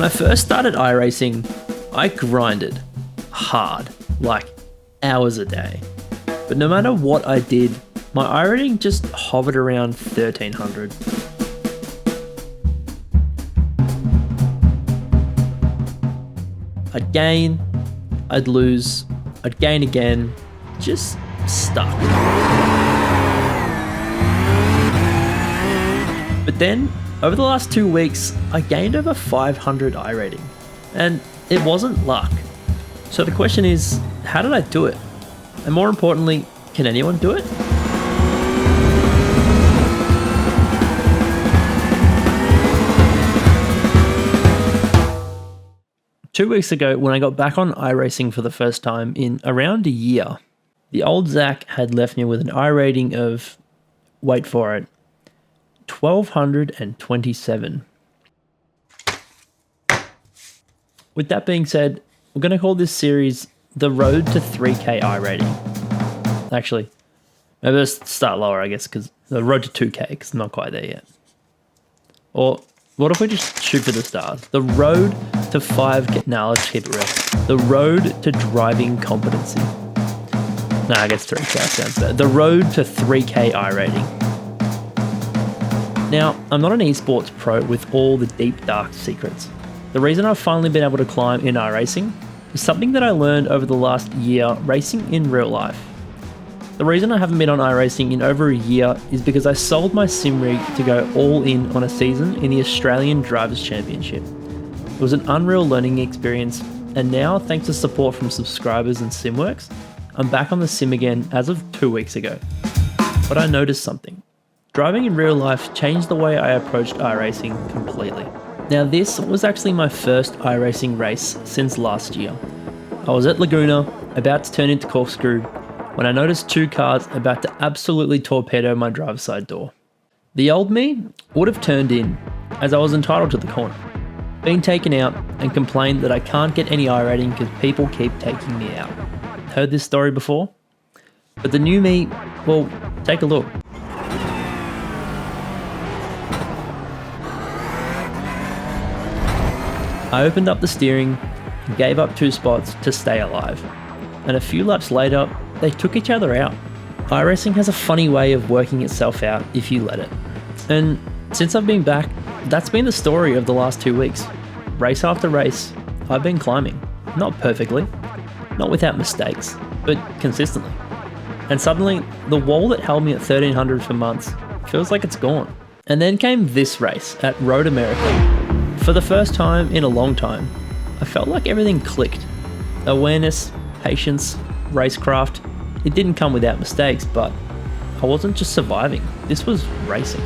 When I first started iRacing, I grinded hard, like hours a day. But no matter what I did, my iRating just hovered around 1300. I'd gain, I'd lose, I'd gain again, just stuck. But then, over the last 2 weeks, I gained over 500 iRating, and it wasn't luck. So the question is, how did I do it? And more importantly, can anyone do it? Two weeks ago, when I got back on iRacing for the first time in around a year, the old Zach had left me with an iRating of, wait for it, 1227. With that being said, we're going to call this series The Road to 3K iRating. Actually, maybe let's start lower, I guess, because the road to 2K, because it's not quite there yet. Or what if we just shoot for the stars? The road to 5K. Nah, let's keep it real. The road to driving competency. Nah, I guess 3K sounds better. The road to 3K iRating. Now, I'm not an esports pro with all the deep, dark secrets. The reason I've finally been able to climb in iRacing is something that I learned over the last year racing in real life. The reason I haven't been on iRacing in over a year is because I sold my sim rig to go all in on a season in the Australian Drivers' Championship. It was an unreal learning experience, and now, thanks to support from subscribers and SimWorks, I'm back on the sim again as of 2 weeks ago. But I noticed something. Driving in real life changed the way I approached iRacing completely. Now, this was actually my first iRacing race since last year. I was at Laguna, about to turn into Corkscrew, when I noticed two cars about to absolutely torpedo my driver's side door. The old me would have turned in, as I was entitled to the corner, been taken out, and complained that I can't get any iRating because people keep taking me out. Heard this story before? But the new me, well, take a look. I opened up the steering and gave up 2 spots to stay alive. And a few laps later, they took each other out. iRacing has a funny way of working itself out if you let it. And since I've been back, that's been the story of the last 2 weeks. Race after race, I've been climbing. Not perfectly, not without mistakes, but consistently. And suddenly, the wall that held me at 1300 for months feels like it's gone. And then came this race at Road America. For the first time in a long time, I felt like everything clicked. Awareness, patience, racecraft. It didn't come without mistakes, but I wasn't just surviving. This was racing.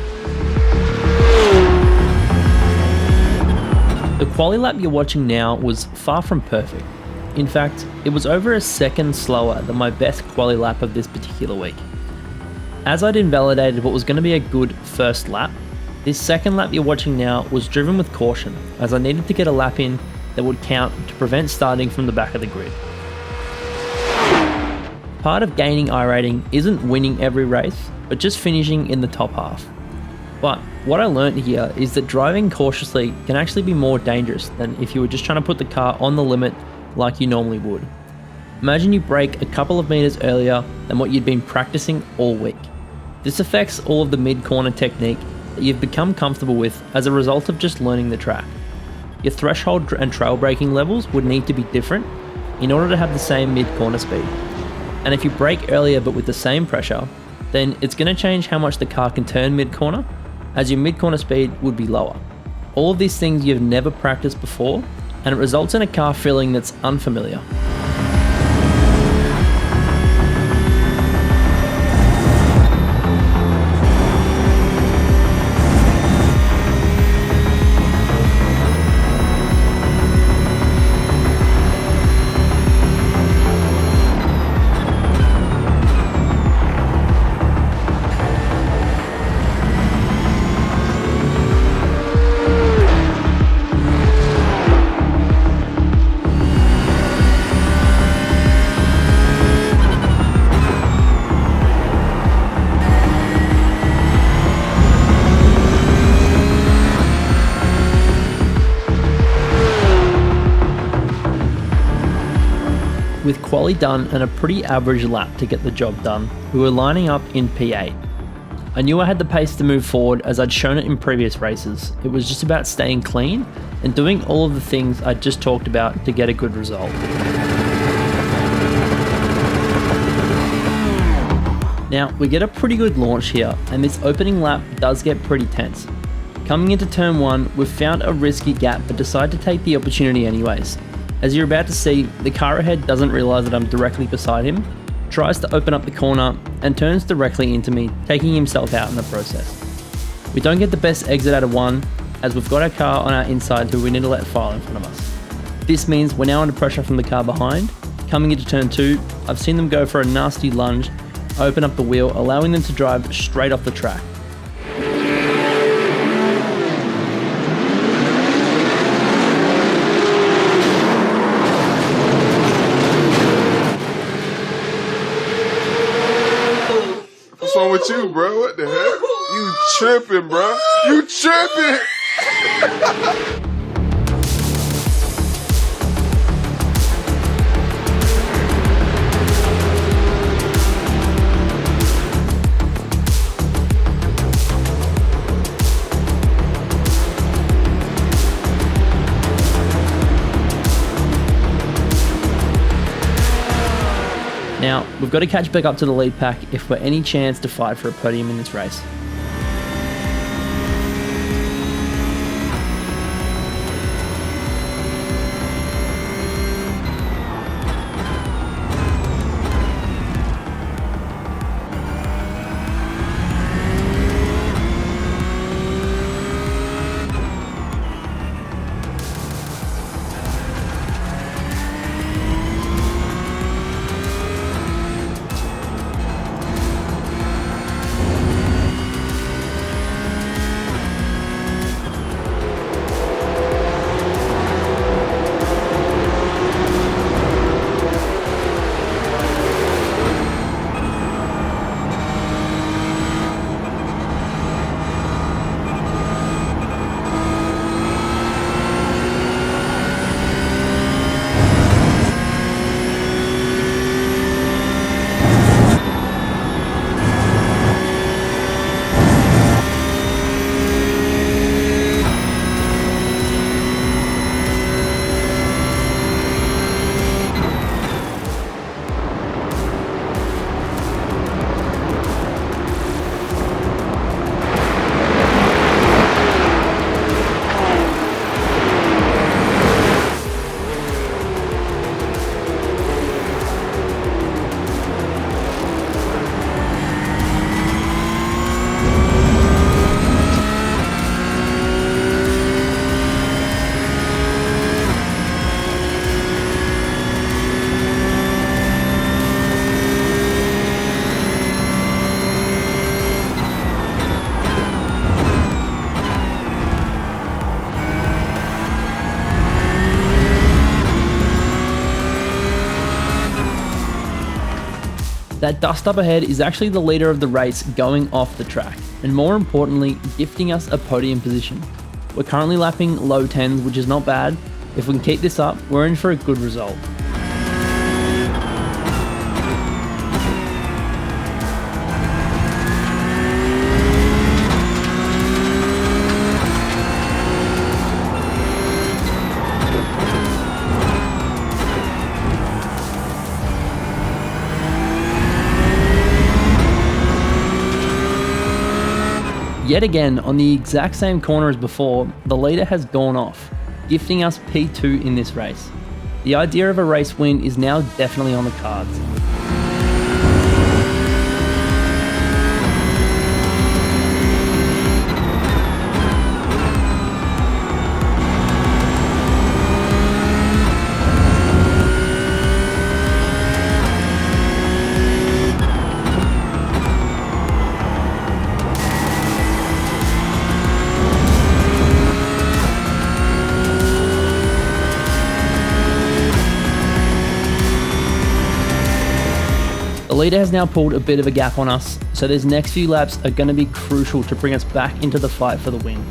The quali lap you're watching now was far from perfect. In fact, it was over a second slower than my best quali lap of this particular week. As I'd invalidated what was going to be a good first lap, this second lap you're watching now was driven with caution, as I needed to get a lap in that would count to prevent starting from the back of the grid. Part of gaining iRating isn't winning every race, but just finishing in the top half. But what I learned here is that driving cautiously can actually be more dangerous than if you were just trying to put the car on the limit like you normally would. Imagine you brake a couple of meters earlier than what you'd been practicing all week. This affects all of the mid-corner technique that you've become comfortable with as a result of just learning the track. Your threshold and trail braking levels would need to be different in order to have the same mid-corner speed. And if you brake earlier but with the same pressure, then it's going to change how much the car can turn mid-corner, as your mid-corner speed would be lower. All of these things you've never practiced before, and it results in a car feeling that's unfamiliar. quali done and a pretty average lap to get the job done, we were lining up in P8. I knew I had the pace to move forward as I'd shown it in previous races. It was just about staying clean and doing all of the things I just talked about to get a good result. Now, we get a pretty good launch here, and this opening lap does get pretty tense. Coming into turn 1, we've found a risky gap but decide to take the opportunity anyways. As you're about to see, the car ahead doesn't realise that I'm directly beside him, tries to open up the corner, and turns directly into me, taking himself out in the process. We don't get the best exit out of 1, as we've got our car on our inside who we need to let file in front of us. This means we're now under pressure from the car behind. Coming into turn 2, I've seen them go for a nasty lunge. I open up the wheel, allowing them to drive straight off the track. What's wrong with you, bro? What the heck? You tripping, bro. You tripping! Now, we've got to catch back up to the lead pack if we're any chance to fight for a podium in this race. That dust up ahead is actually the leader of the race going off the track, and more importantly, gifting us a podium position. We're currently lapping low 10s, which is not bad. If we can keep this up, we're in for a good result. Yet again, on the exact same corner as before, the leader has gone off, gifting us P2 in this race. The idea of a race win is now definitely on the cards. The leader has now pulled a bit of a gap on us, so these next few laps are going to be crucial to bring us back into the fight for the win.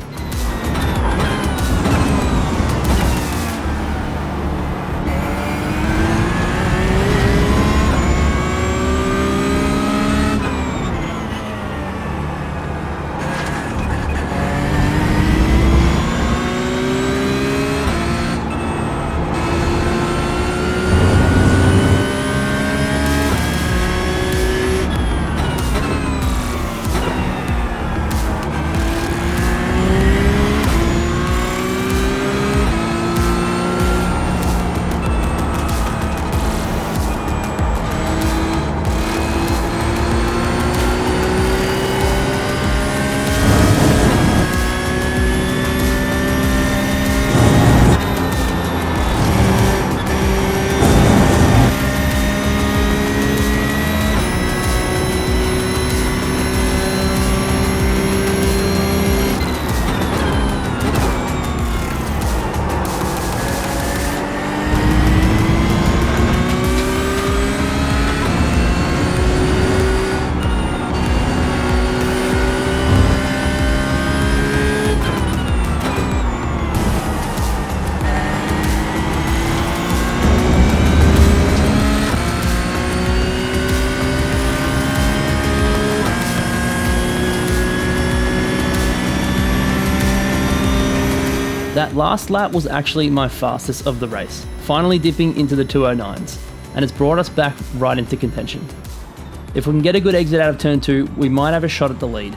last lap was actually my fastest of the race, finally dipping into the 209s, and it's brought us back right into contention. If we can get a good exit out of turn 2, we might have a shot at the lead.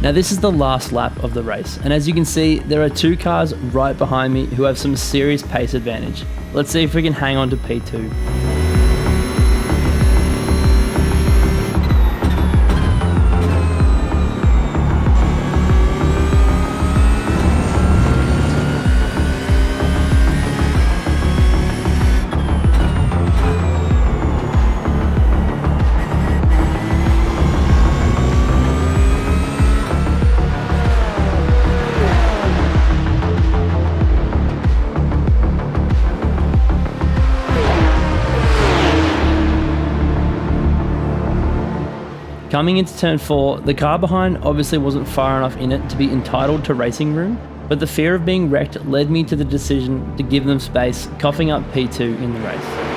Now this is the last lap of the race, and as you can see, there are 2 cars right behind me who have some serious pace advantage. Let's see if we can hang on to P2. Coming into turn 4, the car behind obviously wasn't far enough in it to be entitled to racing room, but the fear of being wrecked led me to the decision to give them space, coughing up P2 in the race.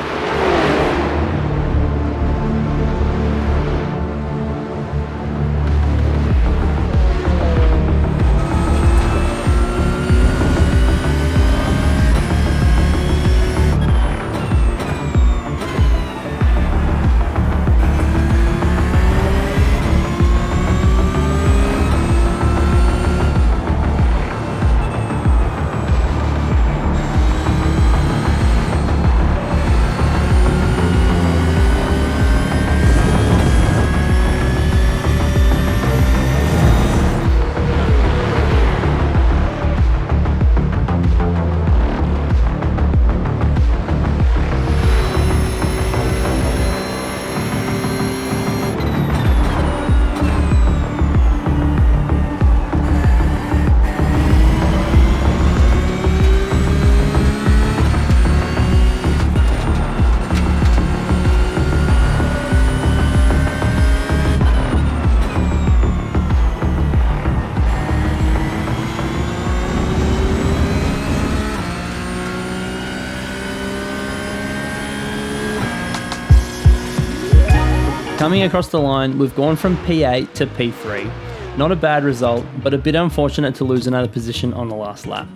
Coming across the line, we've gone from P8 to P3. Not a bad result, but a bit unfortunate to lose another position on the last lap.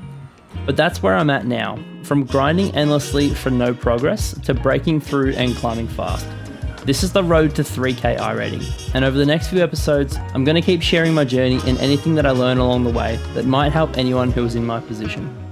But that's where I'm at now, from grinding endlessly for no progress to breaking through and climbing fast. This is the road to 3K iRating, and over the next few episodes, I'm going to keep sharing my journey and anything that I learn along the way that might help anyone who is in my position.